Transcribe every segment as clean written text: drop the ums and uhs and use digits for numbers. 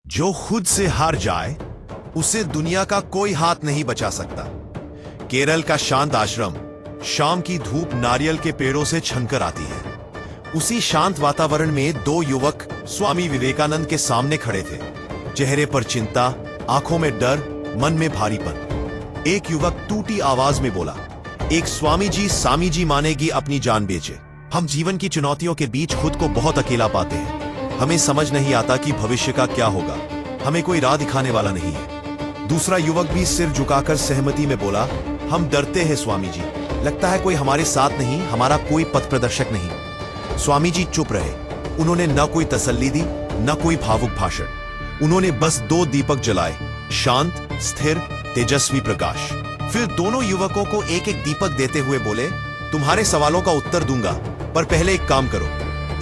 जो खुद से हार जाए उसे दुनिया का कोई हाथ नहीं बचा सकता। केरल का शांत आश्रम, शाम की धूप नारियल के पेड़ों से छनकर आती है। उसी शांत वातावरण में दो युवक स्वामी विवेकानंद के सामने खड़े थे। चेहरे पर चिंता, आंखों में डर, मन में भारीपन। एक युवक टूटी आवाज में बोला, एक स्वामी जी मानेगी अपनी जान बेचे। हम जीवन की चुनौतियों के बीच खुद को बहुत अकेला पाते हैं। हमें समझ नहीं आता कि भविष्य का क्या होगा। हमें कोई राह दिखाने वाला नहीं है। दूसरा युवक भी सिर झुकाकर सहमति में बोला, हम डरते हैं स्वामी जी। लगता है कोई हमारे साथ नहीं, हमारा कोई पथ प्रदर्शक नहीं। स्वामी जी चुप रहे। उन्होंने न कोई तसल्ली दी, न कोई भावुक भाषण। उन्होंने बस दो दीपक जलाए, शांत, स्थिर, तेजस्वी प्रकाश। फिर दोनों युवकों को एक एक दीपक देते हुए बोले, तुम्हारे सवालों का उत्तर दूंगा, पर पहले एक काम करो,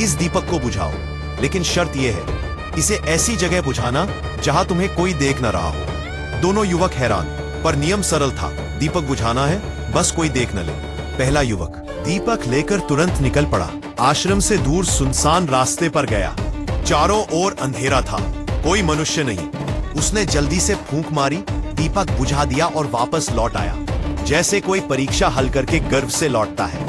इस दीपक को बुझाओ। लेकिन शर्त यह है, इसे ऐसी जगह बुझाना जहां तुम्हें कोई देख न रहा हो। दोनों युवक हैरान, पर नियम सरल था, दीपक बुझाना है, बस कोई देख न ले। पहला युवक दीपक लेकर तुरंत निकल पड़ा। आश्रम से दूर सुनसान रास्ते पर गया। चारों ओर अंधेरा था, कोई मनुष्य नहीं। उसने जल्दी से फूंक मारी, दीपक बुझा दिया और वापस लौट आया, जैसे कोई परीक्षा हल करके गर्व से लौटता है।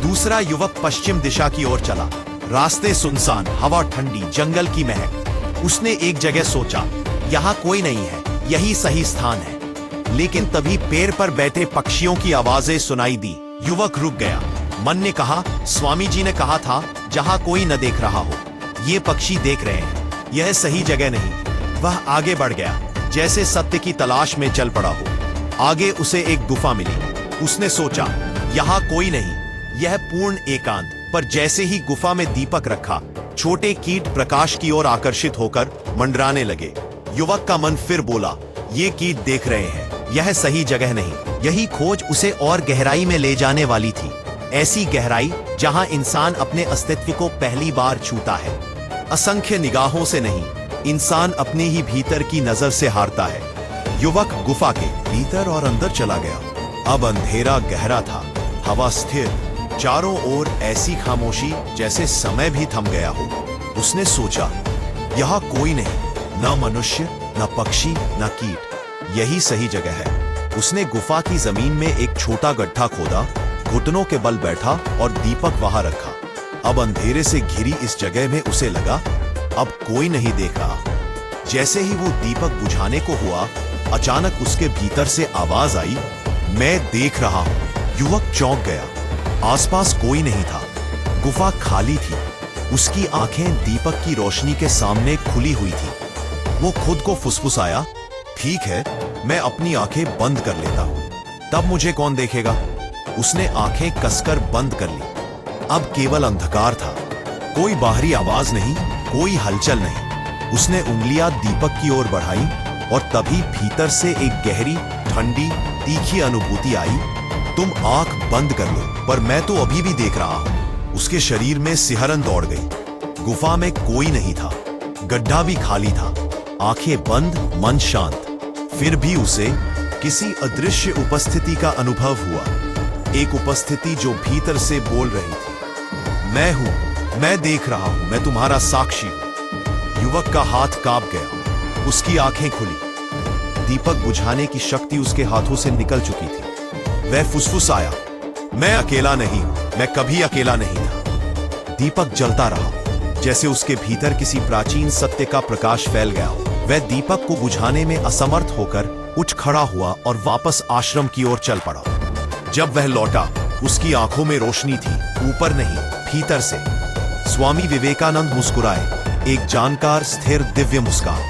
दूसरा युवक पश्चिम दिशा की ओर चला। रास्ते सुनसान, हवा ठंडी, जंगल की महक। उसने एक जगह सोचा, यहाँ कोई नहीं है, यही सही स्थान है। लेकिन तभी पेड़ पर बैठे पक्षियों की आवाजें सुनाई दी। युवक रुक गया। मन ने कहा, स्वामी जी ने कहा था जहां कोई न देख रहा हो। ये पक्षी देख रहे हैं, यह सही जगह नहीं। वह आगे बढ़ गया, जैसे सत्य की तलाश में चल पड़ा हो। आगे उसे एक गुफा मिली। उसने सोचा, यहाँ कोई नहीं, यह पूर्ण एकांत। पर जैसे ही गुफा में दीपक रखा, छोटे कीट प्रकाश की ओर आकर्षित होकर मंडराने लगे। युवक का मन फिर बोला, ये कीट देख रहे हैं, यह सही जगह नहीं। यही खोज उसे और गहराई में ले जाने वाली थी। ऐसी गहराई जहां इंसान अपने अस्तित्व को पहली बार छूता है। असंख्य निगाहों से नहीं, इंसान अपने ही भीतर की नजर से हारता है। युवक गुफा के भीतर और अंदर चला गया। अब अंधेरा गहरा था, हवा स्थिर, चारों ओर ऐसी खामोशी जैसे समय भी थम गया हो। उसने सोचा, यहाँ कोई नहीं, न मनुष्य, न पक्षी, न कीट। यही सही जगह है। उसने गुफा की जमीन में एक छोटा गड्ढा खोदा, घुटनों के बल बैठा और दीपक वहां रखा। अब अंधेरे से घिरी इस जगह में उसे लगा, अब कोई नहीं देख रहा। जैसे ही वो दीपक बुझाने को हुआ, अचानक उसके भीतर से आवाज आई, मैं देख रहा हूं। युवक चौंक गया। आसपास कोई नहीं था, गुफा खाली थी। उसकी आंखें दीपक की रोशनी के सामने खुली हुई थी। वो खुद को फुसफुसाया, ठीक है, मैं अपनी आंखें बंद कर लेता हूं, तब मुझे कौन देखेगा। उसने आंखें कसकर बंद कर ली। अब केवल अंधकार था, कोई बाहरी आवाज नहीं, कोई हलचल नहीं। उसने उंगलियां दीपक की ओर बढ़ाई और तभी भीतर से एक गहरी, ठंडी, तीखी अनुभूति आई, तुम आंख बंद कर लो, पर मैं तो अभी भी देख रहा हूं। उसके शरीर में सिहरन दौड़ गई। गुफा में कोई नहीं था, गड्ढा भी खाली था, आंखें बंद, मन शांत। फिर भी उसे किसी अदृश्य उपस्थिति का अनुभव हुआ, एक उपस्थिति जो भीतर से बोल रही थी, मैं हूं, मैं देख रहा हूं, मैं तुम्हारा साक्षी हूं। युवक का हाथ कांप गया, उसकी आंखें खुली। दीपक बुझाने की शक्ति उसके हाथों से निकल चुकी थी। वह फुसफुसाया, मैं अकेला नहीं हूं, मैं कभी अकेला नहीं था। दीपक जलता रहा, जैसे उसके भीतर किसी प्राचीन सत्य का प्रकाश फैल गया हो। वह दीपक को बुझाने में असमर्थ होकर उठ खड़ा हुआ और वापस आश्रम की ओर चल पड़ा। जब वह लौटा, उसकी आंखों में रोशनी थी, ऊपर नहीं, भीतर से। स्वामी विवेकानंद मुस्कुराए, एक जानकार, स्थिर, दिव्य मुस्कान।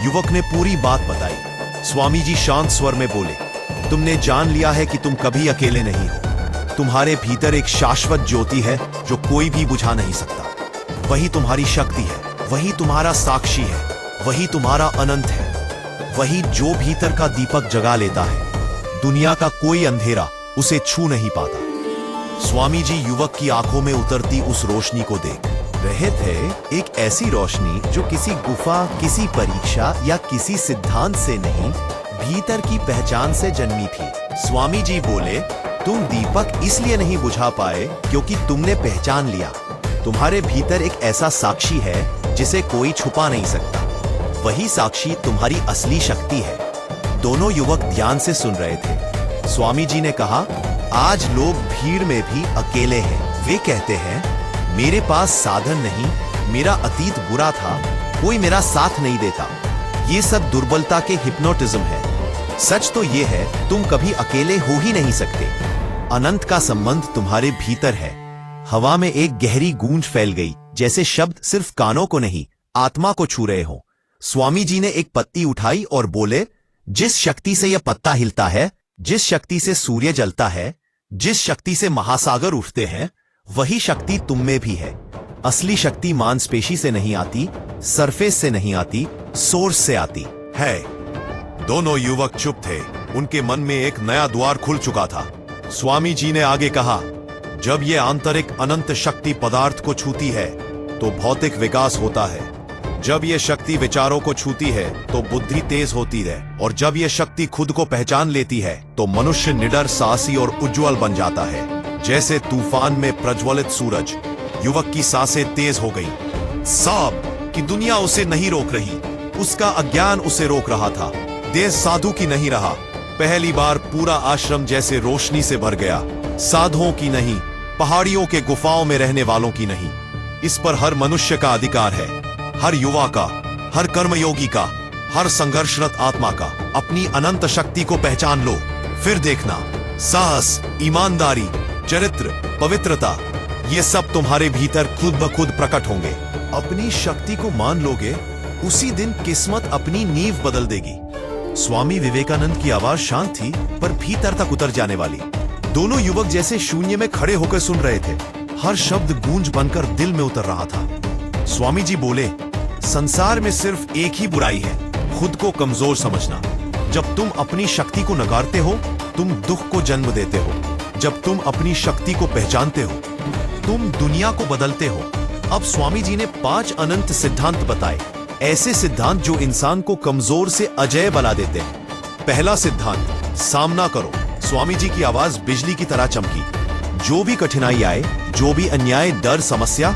युवक ने पूरी बात बताई। स्वामी जी शांत स्वर में बोले, तुमने जान लिया है कि तुम कभी अकेले नहीं हो। तुम्हारे भीतर एक शाश्वत ज्योति है जो कोई भी बुझा नहीं सकता। वही तुम्हारी शक्ति है, वही तुम्हारा साक्षी है, वही तुम्हारा अनंत है। वही जो भीतर का दीपक जगा लेता है, दुनिया का कोई अंधेरा उसे छू नहीं पाता। स्वामी जी युवक की आंखों में उतरती उस रोशनी को देख रहे थे, एक ऐसी रोशनी जो किसी गुफा, किसी परीक्षा या किसी सिद्धांत से नहीं, भीतर की पहचान से जन्मी थी। स्वामी जी बोले, तुम दीपक इसलिए नहीं बुझा पाए क्योंकि तुमने पहचान लिया। तुम्हारे भीतर एक ऐसा साक्षी है जिसे कोई छुपा नहीं सकता। वही साक्षी तुम्हारी असली शक्ति है। दोनों युवक ध्यान से सुन रहे थे। स्वामी जी ने कहा, आज लोग भीड़ में भी अकेले हैं। वे कहते हैं, मेरे पास साधन नहीं, मेरा अतीत बुरा था, कोई मेरा साथ नहीं देता। ये सब दुर्बलता के हिप्नोटिज्म है। सच तो ये है, तुम कभी अकेले हो ही नहीं सकते। अनंत का संबंध तुम्हारे भीतर है। हवा में एक गहरी गूंज फैल गई, जैसे शब्द सिर्फ कानों को नहीं, आत्मा को छू रहे हो। स्वामी जी ने एक पत्ती उठाई और बोले, जिस शक्ति से यह पत्ता हिलता है, जिस शक्ति से सूर्य जलता है, जिस शक्ति से महासागर उठते हैं, वही शक्ति तुम में भी है। असली शक्ति मांसपेशी से नहीं आती, सरफेस से नहीं आती, सोर्स से आती है। दोनों युवक चुप थे। उनके मन में एक नया द्वार खुल चुका था। स्वामी जी ने आगे कहा, जब ये आंतरिक अनंत शक्ति पदार्थ को छूती है तो भौतिक विकास होता है। जब ये शक्ति विचारों को छूती है तो बुद्धि तेज होती है, और जब ये शक्ति खुद को पहचान लेती है तो मनुष्य निडर, साहसी और उज्जवल बन जाता है, जैसे तूफान में प्रज्वलित सूरज। युवक की सांसें तेज हो गई। साब कि दुनिया उसे नहीं रोक रही, उसका अज्ञान उसे रोक रहा था। देश साधु की नहीं रहा। पहली बार पूरा आश्रम जैसे रोशनी से भर गया। साधुओं की नहीं, पहाड़ियों के गुफाओं में रहने वालों की नहीं। इस पर हर मनुष्य का अधिकार है, हर युवा का, हर कर्मयोगी का, हर संघर्षरत आत्मा का। अपनी अनंत शक्ति को पहचान लो, फिर देखना, साहस, ईमानदारी, चरित्र, पवित्रता, ये सब तुम्हारे भीतर खुद ब खुद प्रकट होंगे। अपनी शक्ति को मान लोगे, उसी दिन किस्मत अपनी नींव बदल देगी। स्वामी विवेकानंद की आवाज शांत थी, पर भीतर तक उतर जाने वाली। दोनों युवक जैसे शून्य में खड़े होकर सुन रहे थे। हर शब्द गूंज बनकर दिल में उतर रहा था। स्वामी जी बोले, संसार में सिर्फ एक ही बुराई है, खुद को कमजोर समझना। जब तुम अपनी शक्ति को नकारते हो, तुम दुख को जन्म देते हो। जब तुम अपनी शक्ति को पहचानते हो, तुम दुनिया को बदलते हो। अब स्वामी जी ने 5 अनंत सिद्धांत बताए, ऐसे सिद्धांत जो इंसान को कमजोर से अजेय बना देते हैं। पहला सिद्धांत, सामना करो। स्वामी जी की आवाज बिजली की तरह चमकी। जो भी कठिनाई आए, जो भी अन्याय, डर, समस्या,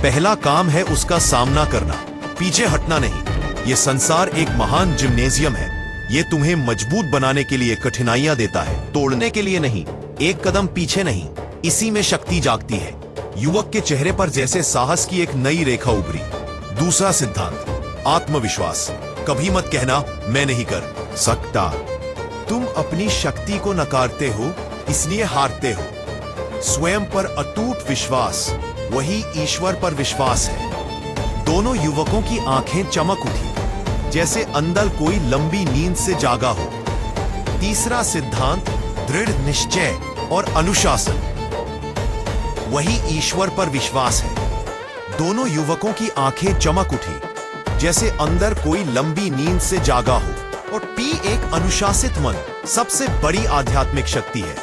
पहला काम है उसका सामना करना, पीछे हटना नहीं। ये संसार एक महान जिम्नेजियम है। ये तुम्हें मजबूत बनाने के लिए कठिनाइयां देता है, तोड़ने के लिए नहीं। एक कदम पीछे नहीं, इसी में शक्ति जागती है। युवक के चेहरे पर जैसे साहस की एक नई रेखा उभरी। दूसरा सिद्धांत, आत्मविश्वास। कभी मत कहना, मैं नहीं कर सकता। तुम अपनी शक्ति को नकारते हो, इसलिए हारते हो। स्वयं पर अटूट विश्वास, वही ईश्वर पर विश्वास है। दोनों युवकों की आंखें चमक उठी, जैसे अंदर कोई लंबी नींद से जागा हो। तीसरा सिद्धांत, दृढ़ निश्चय और अनुशासन, वही ईश्वर पर विश्वास है। दोनों युवकों की आंखें चमक उठी, जैसे अंदर कोई लंबी नींद से जागा हो। और पी एक अनुशासित मन सबसे बड़ी आध्यात्मिक शक्ति है।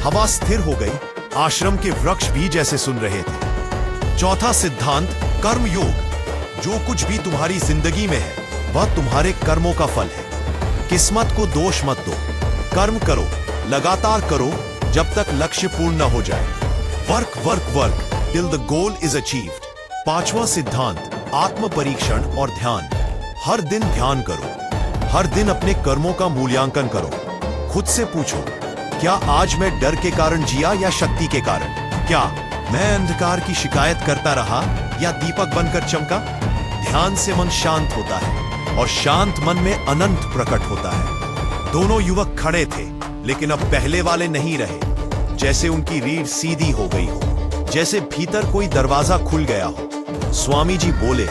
हवा स्थिर हो गई, आश्रम के वृक्ष भी जैसे सुन रहे थे। चौथा सिद्धांत, कर्म योग। जो कुछ भी तुम्हारी जिंदगी में है, वह तुम्हारे कर्मों का फल है। किस्मत को दोष मत दो, कर्म करो, लगातार करो, जब तक लक्ष्य पूर्ण न हो जाए। Work work work till the goal is achieved. पांचवा सिद्धांत, आत्म परीक्षण और ध्यान। हर दिन ध्यान करो, हर दिन अपने कर्मों का मूल्यांकन करो। खुद से पूछो, क्या आज मैं डर के कारण जिया या शक्ति के कारण? क्या मैं अंधकार की शिकायत करता रहा या दीपक बनकर चमका? ध्यान से मन शांत होता है, और शांत मन में अनंत प्रकट होता है। दोनों युवक खड़े थे, लेकिन अब पहले वाले नहीं रहे। जैसे उनकी रीढ़ सीधी हो गई हो, जैसे भीतर कोई दरवाजा खुल गया हो। स्वामी जी बोले,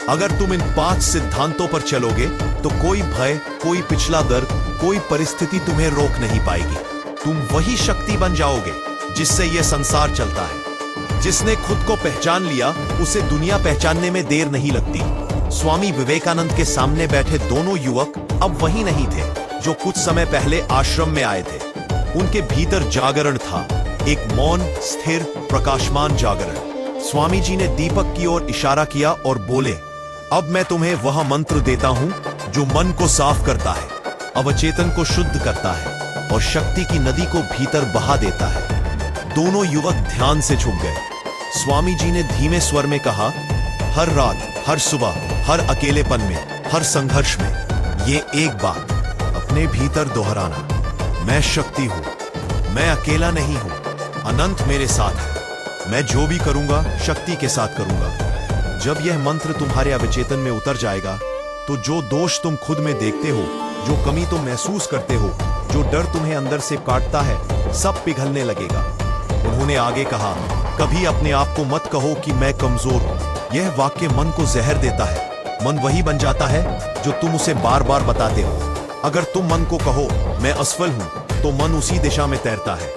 अगर तुम इन 5 सिद्धांतों पर चलोगे तो कोई भय, कोई पिछला दर्द, कोई परिस्थिति तुम्हें रोक नहीं पाएगी। तुम वही शक्ति बन जाओगे जिससे यह संसार चलता है। जिसने खुद को पहचान लिया, उसे दुनिया पहचानने में देर नहीं लगती। स्वामी विवेकानंद के सामने बैठे दोनों युवक अब वही नहीं थे जो कुछ समय पहले आश्रम में आए थे। उनके भीतर जागरण था, एक मौन, स्थिर, प्रकाशमान जागरण। स्वामी जी ने दीपक की ओर इशारा किया और बोले, अब मैं तुम्हें वह मंत्र देता हूं जो मन को साफ करता है, अवचेतन को शुद्ध करता है और शक्ति की नदी को भीतर बहा देता है। दोनों युवक ध्यान से झुक गए। स्वामी जी ने धीमे स्वर में कहा, हर रात, हर सुबह, हर अकेलेपन में हर संघर्ष में ये एक बात अपने भीतर दोहराना, मैं शक्ति हूं, मैं अकेला नहीं हूं, अनंत मेरे साथ है, मैं जो भी करूंगा शक्ति के साथ करूंगा। जब यह मंत्र तुम्हारे अवचेतन में उतर जाएगा तो जो दोष तुम खुद में देखते हो, जो कमी तुम महसूस करते हो, जो डर तुम्हें अंदर से काटता है, सब पिघलने लगेगा। उन्होंने आगे कहा, कभी अपने आप को मत कहो कि मैं कमजोर हूं। यह वाक्य मन को जहर देता है। मन वही बन जाता है जो तुम उसे बार बार बताते हो। अगर तुम मन को कहो मैं असफल हूं, तो मन उसी दिशा में तैरता है।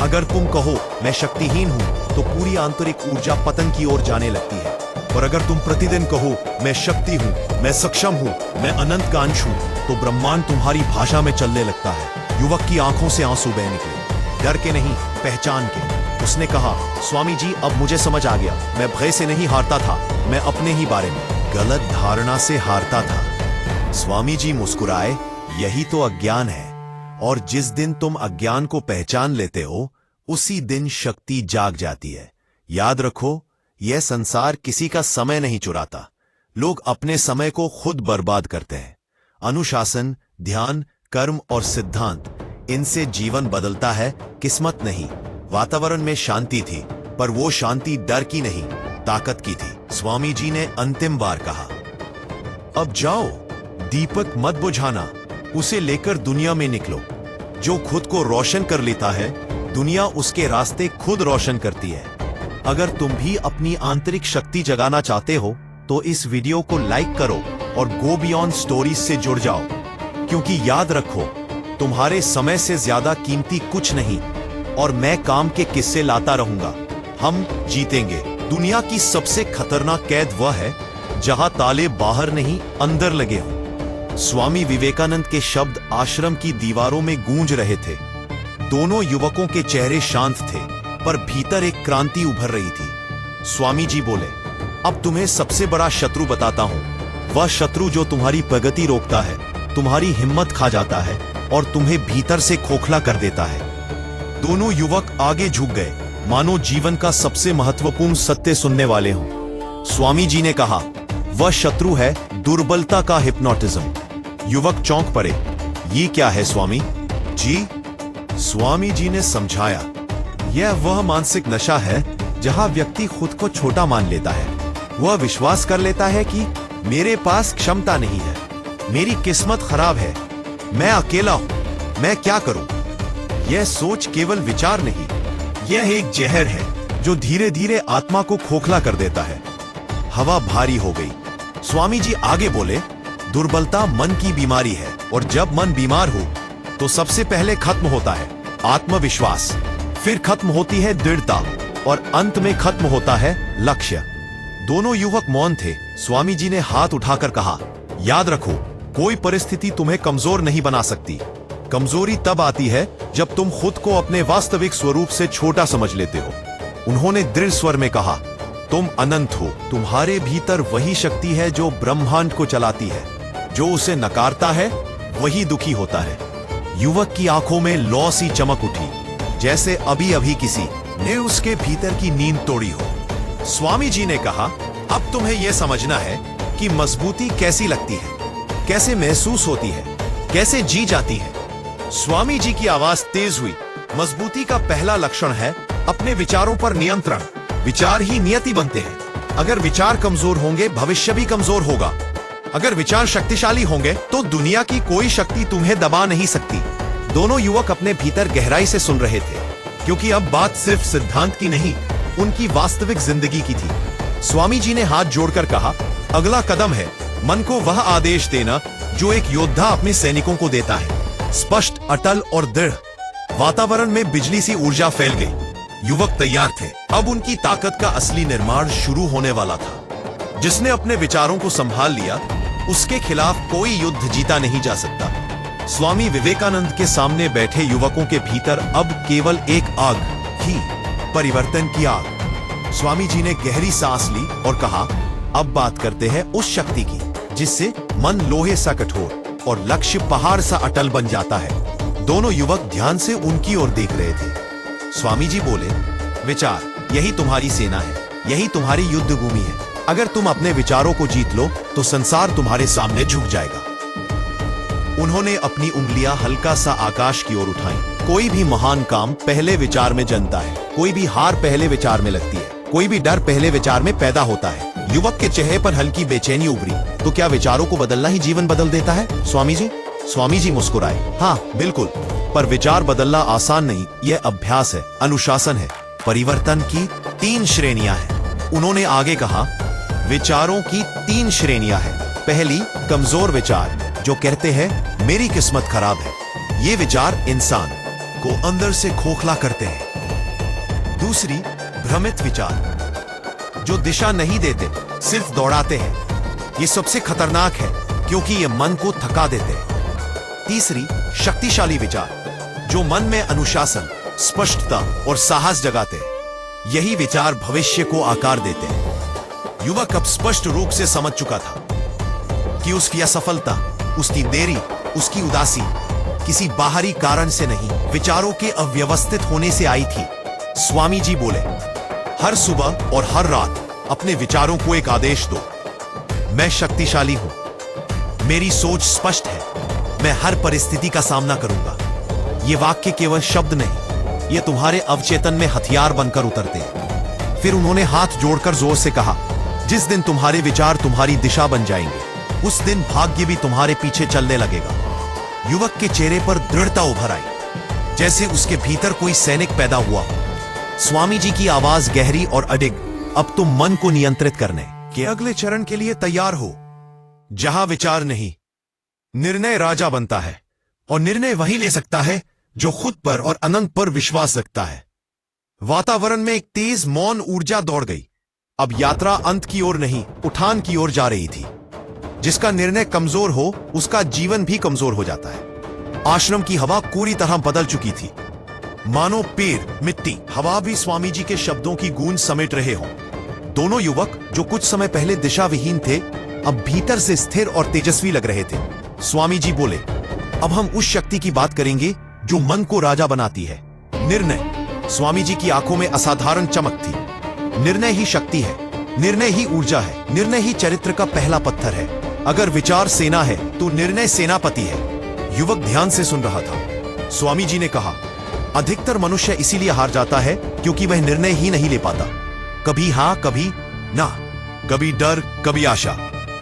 अगर तुम कहो मैं शक्तिहीन हूं, तो पूरी आंतरिक ऊर्जा पतन की ओर जाने लगती है। और अगर तुम प्रतिदिन कहो मैं शक्ति हूं, मैं सक्षम हूं, मैं अनंत का अंश हूं, तो ब्रह्मांड तुम्हारी भाषा में चलने लगता है। युवक की आंखों से आंसू बह निकले, डर के नहीं, पहचान के। उसने कहा, स्वामी जी अब मुझे समझ आ गया, मैं भय से नहीं हारता था, मैं अपने ही बारे में गलत धारणा से हारता था। स्वामी जी मुस्कुराए, यही तो अज्ञान है। और जिस दिन तुम अज्ञान को पहचान लेते हो, उसी दिन शक्ति जाग जाती है। याद रखो, यह संसार किसी का समय नहीं चुराता। लोग अपने समय को खुद बर्बाद करते हैं। अनुशासन, ध्यान, कर्म और सिद्धांत, इनसे जीवन बदलता है, किस्मत नहीं। वातावरण में शांति थी, पर वो शांति डर की नहीं, ताकत की थी। स्वामी जी ने अंतिम बार कहा, अब जाओ, दीपक मत बुझाना, उसे लेकर दुनिया में निकलो। जो खुद को रोशन कर लेता है, दुनिया उसके रास्ते खुद रोशन करती है। अगर तुम भी अपनी आंतरिक शक्ति जगाना चाहते हो, तो इस वीडियो को लाइक करो और गो बियॉन्ड स्टोरीज से जुड़ जाओ। क्योंकि याद रखो, तुम्हारे समय से ज्यादा कीमती कुछ नहीं। और मैं काम के किस्से लाता रहूंगा। हम जीतेंगे। दुनिया की सबसे खतरनाक कैद वह है जहां ताले बाहर नहीं, अंदर लगे हों। स्वामी विवेकानंद के शब्द आश्रम की दीवारों में गूंज रहे थे। दोनों युवकों के चेहरे शांत थे, पर भीतर एक क्रांति उभर रही थी। स्वामी जी बोले, अब तुम्हें सबसे बड़ा शत्रु बताता हूं। वह शत्रु जो तुम्हारी प्रगति रोकता है, तुम्हारी हिम्मत खा जाता है और तुम्हें भीतर से खोखला कर देता है। दोनों युवक आगे झुक गए, मानो जीवन का सबसे महत्वपूर्ण सत्य सुनने वाले हों। स्वामी जी ने कहा, वह शत्रु है दुर्बलता का हिप्नोटिज्म। युवक चौंक पड़े, ये क्या है स्वामी जी? स्वामी जी ने समझाया, यह वह मानसिक नशा है जहां व्यक्ति खुद को छोटा मान लेता है। वह विश्वास कर लेता है कि मेरे पास क्षमता नहीं है, मेरी किस्मत खराब है, मैं अकेला हूं, मैं क्या करूं? यह सोच केवल विचार नहीं, यह एक जहर है जो धीरे धीरे आत्मा को खोखला कर देता है। हवा भारी हो गई। स्वामी जी आगे बोले, दुर्बलता मन की बीमारी है, और जब मन बीमार हो तो सबसे पहले खत्म होता है आत्मविश्वास, फिर खत्म होती है दृढ़ता, और अंत में खत्म होता है लक्ष्य। दोनों युवक मौन थे। स्वामी जी ने हाथ उठाकर कहा, याद रखो, कोई परिस्थिति तुम्हें कमजोर नहीं बना सकती। कमजोरी तब आती है जब तुम खुद को अपने वास्तविक स्वरूप से छोटा समझ लेते हो। उन्होंने दृढ़ स्वर में कहा, तुम अनंत हो, तुम्हारे भीतर वही शक्ति है जो ब्रह्मांड को चलाती है। जो उसे नकारता है वही दुखी होता है। युवक की आंखों में लौ सी चमक उठी, जैसे अभी अभी किसी ने उसके भीतर की नींद तोड़ी हो। स्वामी जी ने कहा, अब तुम्हें यह समझना है कि मजबूती कैसी लगती है, कैसे महसूस होती है, कैसे जी जाती है। स्वामी जी की आवाज तेज हुई, मजबूती का पहला लक्षण है अपने विचारों पर नियंत्रण। विचार ही नियति बनते हैं। अगर विचार कमजोर होंगे, भविष्य भी कमजोर होगा। अगर विचार शक्तिशाली होंगे, तो दुनिया की कोई शक्ति तुम्हें दबा नहीं सकती। दोनों युवक अपने भीतर गहराई से सुन रहे थे, क्योंकि अब बात सिर्फ सिद्धांत की नहीं, उनकी वास्तविक जिंदगी की थी। स्वामी जी ने हाथ जोड़कर कहा, अगला कदम है मन को वह आदेश देना जो एक योद्धा अपने सैनिकों को देता है, स्पष्ट, अटल और दृढ़। वातावरण में बिजली सी ऊर्जा फैल गई। युवक तैयार थे। अब उनकी ताकत का असली निर्माण शुरू होने वाला था। जिसने अपने विचारों को संभाल लिया, उसके खिलाफ कोई युद्ध जीता नहीं जा सकता। स्वामी विवेकानंद के सामने बैठे युवकों के भीतर अब केवल एक आग थी, परिवर्तन की आग। स्वामी जी ने गहरी सांस ली और कहा, अब बात करते हैं उस शक्ति की जिससे मन लोहे सा कठोर और लक्ष्य पहाड़ सा अटल बन जाता है। दोनों युवक ध्यान से उनकी ओर देख रहे थे। स्वामी जी बोले, विचार, यही तुम्हारी सेना है, यही तुम्हारी युद्ध भूमि है। अगर तुम अपने विचारों को जीत लो तो संसार तुम्हारे सामने झुक जाएगा। उन्होंने अपनी उंगलियां हल्का सा आकाश की ओर उठाई। कोई भी महान काम पहले विचार में जनता है, कोई भी हार पहले विचार में लगती है, कोई भी डर पहले विचार में पैदा होता है। युवक के चेहरे पर हल्की बेचैनी उभरी। तो क्या विचारों को बदलना ही जीवन बदल देता है स्वामी जी? स्वामी जी मुस्कुराए। हाँ बिल्कुल, पर विचार बदलना आसान नहीं, यह अभ्यास है, अनुशासन है। परिवर्तन की 3 श्रेणियां हैं। उन्होंने आगे कहा, विचारों की 3 श्रेणियां हैं। पहली, कमजोर विचार, जो कहते हैं मेरी किस्मत खराब है। ये विचार इंसान को अंदर से खोखला करते हैं। दूसरी, भ्रमित विचार, जो दिशा नहीं देते, सिर्फ दौड़ाते हैं। ये सबसे खतरनाक है क्योंकि ये मन को थका देते हैं। तीसरी, शक्तिशाली विचार, जो मन में अनुशासन, स्पष्टता और साहस जगाते हैं। यही विचार भविष्य को आकार देते हैं। युवक अब स्पष्ट रूप से समझ चुका था कि उसकी असफलता, उसकी देरी, उसकी उदासी किसी बाहरी कारण से नहीं, विचारों के अव्यवस्थित होने से आई थी। स्वामी जी बोले, हर सुबह और हर रात अपने विचारों को एक आदेश दो, मैं शक्तिशाली हूं, मेरी सोच स्पष्ट है, मैं हर परिस्थिति का सामना करूंगा। ये वाक्य केवल शब्द नहीं, ये तुम्हारे अवचेतन में हथियार बनकर उतरते हैं। फिर उन्होंने हाथ जोड़कर जोर से कहा, जिस दिन तुम्हारे विचार तुम्हारी दिशा बन जाएंगे, उस दिन भाग्य भी तुम्हारे पीछे चलने लगेगा। युवक के चेहरे पर दृढ़ता उभर आई, जैसे उसके भीतर कोई सैनिक पैदा हुआ हो। स्वामी जी की आवाज गहरी और अडिग, अब तुम मन को नियंत्रित करने के अगले चरण के लिए तैयार हो, जहां विचार नहीं, निर्णय राजा बनता है। और निर्णय वही ले सकता है जो खुद पर और अनंत पर विश्वास रखता है। वातावरण में एक तेज मौन ऊर्जा दौड़ गई। अब यात्रा अंत की ओर नहीं, उठान की ओर जा रही थी। जिसका निर्णय कमजोर हो, उसका जीवन भी कमजोर हो जाता है। आश्रम की हवा पूरी तरह बदल चुकी थी। मानो पेड़, मिट्टी, हवा भी स्वामी जी के शब्दों की गूंज समेट रहे हों। दोनों युवक जो कुछ समय पहले दिशा विहीन थे, अब भीतर से स्थिर और तेजस्वी लग रहे थे। स्वामी जी बोले, अब हम उस शक्ति की बात करेंगे जो मन को राजा बनाती है, निर्णय। स्वामी जी की आंखों में असाधारण चमक थी। निर्णय ही शक्ति है, निर्णय ही ऊर्जा है, निर्णय ही चरित्र का पहला पत्थर है। अगर विचार सेना है तो निर्णय सेनापति है। युवक ध्यान से सुन रहा था। स्वामी जी ने कहा, अधिकतर मनुष्य इसीलिए हार जाता है क्योंकि वह निर्णय ही नहीं ले पाता। कभी हां, कभी ना, कभी डर, कभी आशा,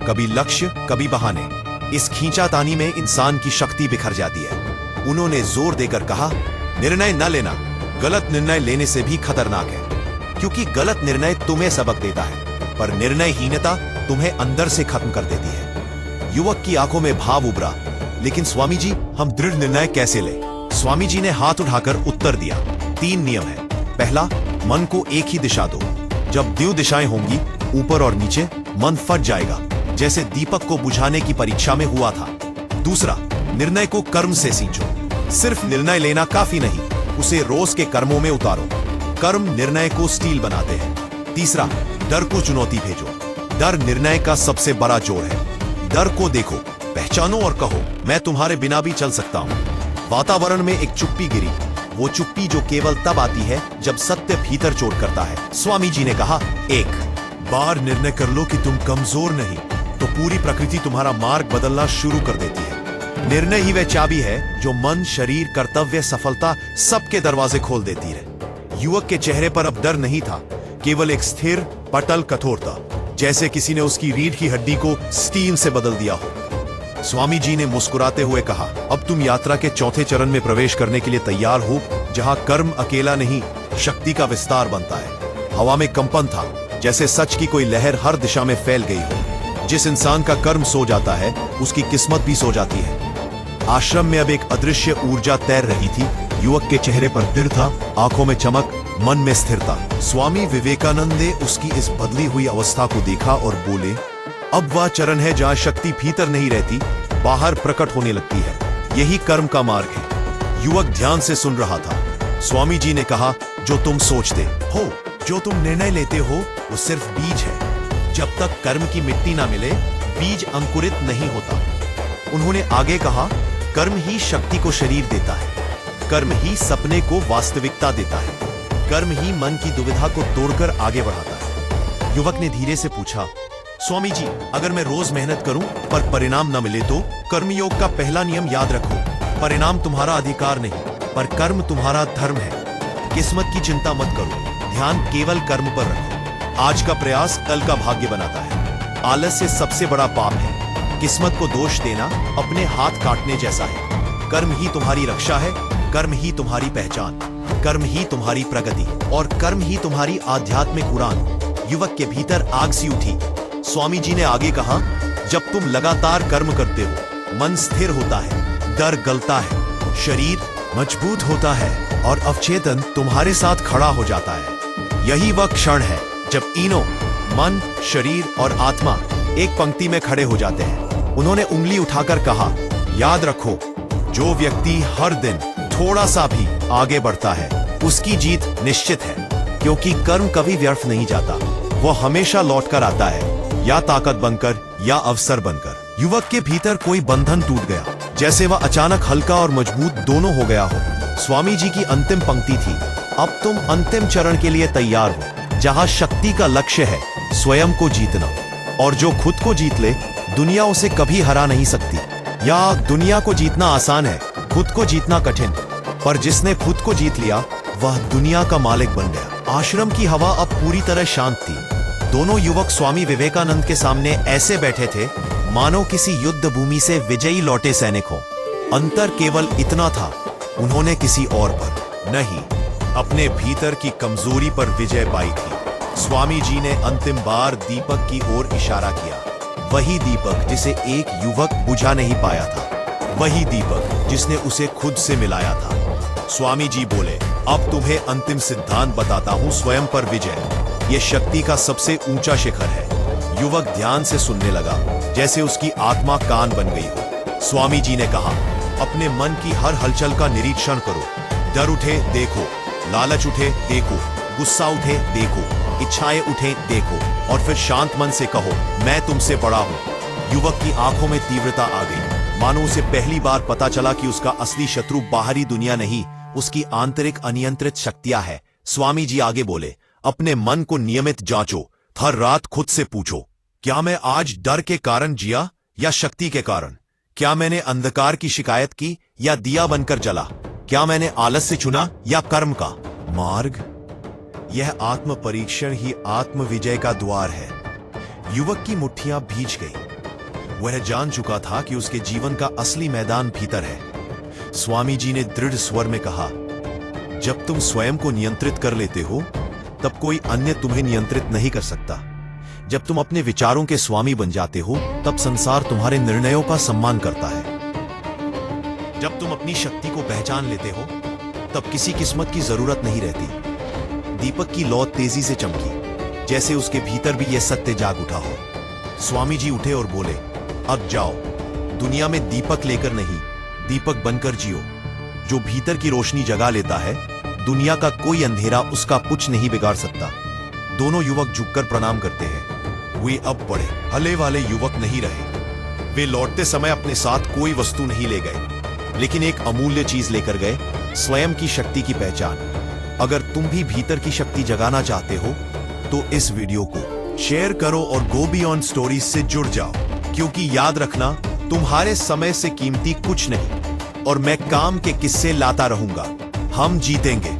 कभी लक्ष्य, कभी बहाने। इस खींचातानी में इंसान की शक्ति बिखर जाती है। उन्होंने जोर देकर कहा, निर्णय न लेना गलत निर्णय लेने से भी खतरनाक है, क्योंकि गलत निर्णय तुम्हें सबक देता है, पर निर्णयहीनता तुम्हें अंदर से खत्म कर देती है। युवक की आंखों में भाव उभरा, लेकिन स्वामी जी, हम दृढ़ निर्णय कैसे लें? स्वामी जी ने हाथ उठाकर उत्तर दिया, 3 नियम है। पहला, मन को एक ही दिशा दो। जब 2 दिशाएं होंगी, ऊपर और नीचे, मन फट जाएगा, जैसे दीपक को बुझाने की परीक्षा में हुआ था। दूसरा, निर्णय को कर्म से सींचो। सिर्फ निर्णय लेना काफी नहीं, उसे रोज के कर्मों में उतारो। कर्म निर्णय को स्टील बनाते हैं। तीसरा, डर को चुनौती भेजो। डर निर्णय का सबसे बड़ा जोर है। डर को देखो, पहचानो और कहो, मैं तुम्हारे बिना भी चल सकता हूं। वातावरण में एक चुप्पी गिरी, वो चुप्पी जो केवल तब आती है जब सत्य भीतर चोट करता है। स्वामी जी ने कहा, एक बार निर्णय कर लो कि तुम कमजोर नहीं, तो पूरी प्रकृति तुम्हारा मार्ग बदलना शुरू कर देती है। निर्णय ही वह चाबी है जो मन, शरीर, कर्तव्य, सफलता सबके दरवाजे खोल देती है। युवक के चेहरे पर अब डर नहीं था, केवल एक स्थिर, पटल कठोरता, जैसे किसी ने उसकी रीढ़ की हड्डी को स्टील से बदल दिया हो। स्वामी जी ने मुस्कुराते हुए कहा, अब तुम यात्रा के चौथे चरण में प्रवेश करने के लिए तैयार हो, जहां कर्म अकेला नहीं, शक्ति का विस्तार बनता है। हवा में कंपन था, जैसे सच की कोई लहर हर दिशा में फैल गई हो। जिस इंसान का कर्म सो जाता है, उसकी किस्मत भी सो जाती है। आश्रम में अब एक अदृश्य ऊर्जा तैर रही थी। युवक के चेहरे पर दृढ़ था, आंखों में चमक, मन में स्थिरता। स्वामी विवेकानंद ने उसकी इस बदली हुई अवस्था को देखा और बोले, अब वह चरण है जहां शक्ति भीतर नहीं रहती, बाहर प्रकट होने लगती है। यही कर्म का मार्ग है। युवक ध्यान से सुन रहा था। स्वामी जी ने कहा, जो तुम सोचते हो, जो तुम निर्णय लेते हो, वो सिर्फ बीज है। जब तक कर्म की मिट्टी ना मिले, बीज अंकुरित नहीं होता। उन्होंने आगे कहा, कर्म ही शक्ति को शरीर देता है, कर्म ही सपने को वास्तविकता देता है, कर्म ही मन की दुविधा को तोड़कर आगे बढ़ाता है। युवक ने धीरे से पूछा, स्वामी जी, अगर मैं रोज मेहनत करूं पर परिणाम न मिले तो? कर्मयोग का पहला नियम याद रखो, परिणाम तुम्हारा अधिकार नहीं, पर कर्म तुम्हारा धर्म है। किस्मत की चिंता मत करो, ध्यान केवल कर्म पर रखो। आज का प्रयास कल का भाग्य बनाता है। आलस्य सबसे बड़ा पाप है। किस्मत को दोष देना अपने हाथ काटने जैसा है। कर्म ही तुम्हारी रक्षा है, कर्म ही तुम्हारी पहचान, कर्म ही तुम्हारी प्रगति और कर्म ही तुम्हारी आध्यात्मिक उड़ान। युवक के भीतर आग सी उठी। स्वामी जी ने आगे कहा, जब तुम लगातार कर्म करते हो, मन स्थिर होता है, डर गलता है, शरीर मजबूत होता है और अवचेतन तुम्हारे साथ खड़ा हो जाता है। यही वह क्षण है जब तीनों, मन, शरीर और आत्मा एक पंक्ति में खड़े हो जाते हैं। उन्होंने उंगली उठाकर कहा, याद रखो, जो व्यक्ति हर दिन थोड़ा सा भी आगे बढ़ता है, उसकी जीत निश्चित है, क्योंकि कर्म कभी व्यर्थ नहीं जाता। वह हमेशा लौटकर आता है, या ताकत बनकर या अवसर बनकर। युवक के भीतर कोई बंधन टूट गया, जैसे वह अचानक हल्का और मजबूत दोनों हो गया हो। स्वामी जी की अंतिम पंक्ति थी, अब तुम अंतिम चरण के लिए तैयार हो, जहां शक्ति का लक्ष्य है स्वयं को जीतना, और जो खुद को जीत ले, दुनिया उसे कभी हरा नहीं सकती। या दुनिया को जीतना आसान है, खुद को जीतना कठिन, पर जिसने खुद को जीत लिया वह दुनिया का मालिक बन गया। आश्रम की हवा अब पूरी तरह शांत थी। दोनों युवक स्वामी विवेकानंद के सामने ऐसे बैठे थे मानो किसी युद्ध भूमि से विजयी लौटे सैनिक हो। अंतर केवल इतना था, उन्होंने किसी और पर नहीं, अपने भीतर की कमजोरी पर विजय पाई थी। स्वामी जी ने अंतिम बार दीपक की ओर इशारा किया, वही दीपक जिसे एक युवक बुझा नहीं पाया था, वही दीपक जिसने उसे खुद से मिलाया था। स्वामी जी बोले, अब तुम्हें अंतिम सिद्धांत बताता हूं, स्वयं पर विजय ये शक्ति का सबसे ऊंचा शिखर है। युवक ध्यान से सुनने लगा, जैसे उसकी आत्मा कान बन गई हो। स्वामी जी ने कहा, अपने मन की हर हलचल का निरीक्षण करो। डर उठे देखो, लालच उठे देखो, गुस्सा उठे देखो, इच्छाएं उठे देखो, और फिर शांत मन से कहो, मैं तुमसे बड़ा हूं। युवक की आंखों में तीव्रता आ गई, मानो उसे पहली बार पता चला कि उसका असली शत्रु बाहरी दुनिया नहीं, उसकी आंतरिक अनियंत्रित शक्तियां है। स्वामी जी आगे बोले, अपने मन को नियमित जांचो, हर रात खुद से पूछो, क्या मैं आज डर के कारण जिया या शक्ति के कारण? क्या मैंने अंधकार की शिकायत की या दिया बनकर जला? क्या मैंने आलस्य चुना या कर्म का मार्ग? यह आत्म परीक्षण ही आत्म विजय का द्वार है। युवक की मुट्ठियां भीज गई। वह जान चुका था कि उसके जीवन का असली मैदान भीतर है। स्वामी जी ने दृढ़ स्वर में कहा, जब तुम स्वयं को नियंत्रित कर लेते हो, तब कोई अन्य तुम्हें नियंत्रित नहीं कर सकता। जब तुम अपने विचारों के स्वामी बन जाते हो, तब संसार तुम्हारे निर्णयों का सम्मान करता है। जब तुम अपनी शक्ति को पहचान लेते हो, तब किसी किस्मत की जरूरत नहीं रहती। दीपक की लौ तेजी से चमकी, जैसे उसके भीतर भी यह सत्य जाग उठा हो। स्वामी जी उठे और बोले, अब जाओ, दुनिया में दीपक लेकर नहीं, दीपक बनकर जियो। जो भीतर की रोशनी जगा लेता है, दुनिया का कोई अंधेरा उसका कुछ नहीं बिगाड़ सकता। दोनों युवक झुककर प्रणाम करते हैं। वे अब बड़े हले वाले युवक नहीं रहे। वे लौटते समय अपने साथ कोई वस्तु नहीं ले गए, लेकिन एक अमूल्य चीज लेकर गए, स्वयं की शक्ति की पहचान। अगर तुम भी भीतर की शक्ति जगाना चाहते हो, तो इस वीडियो को शेयर करो और गो बियॉन्ड स्टोरीज से जुड़ जाओ, क्योंकि याद रखना, तुम्हारे समय से कीमती कुछ नहीं, और मैं काम के किस्से लाता रहूंगा। हम जीतेंगे।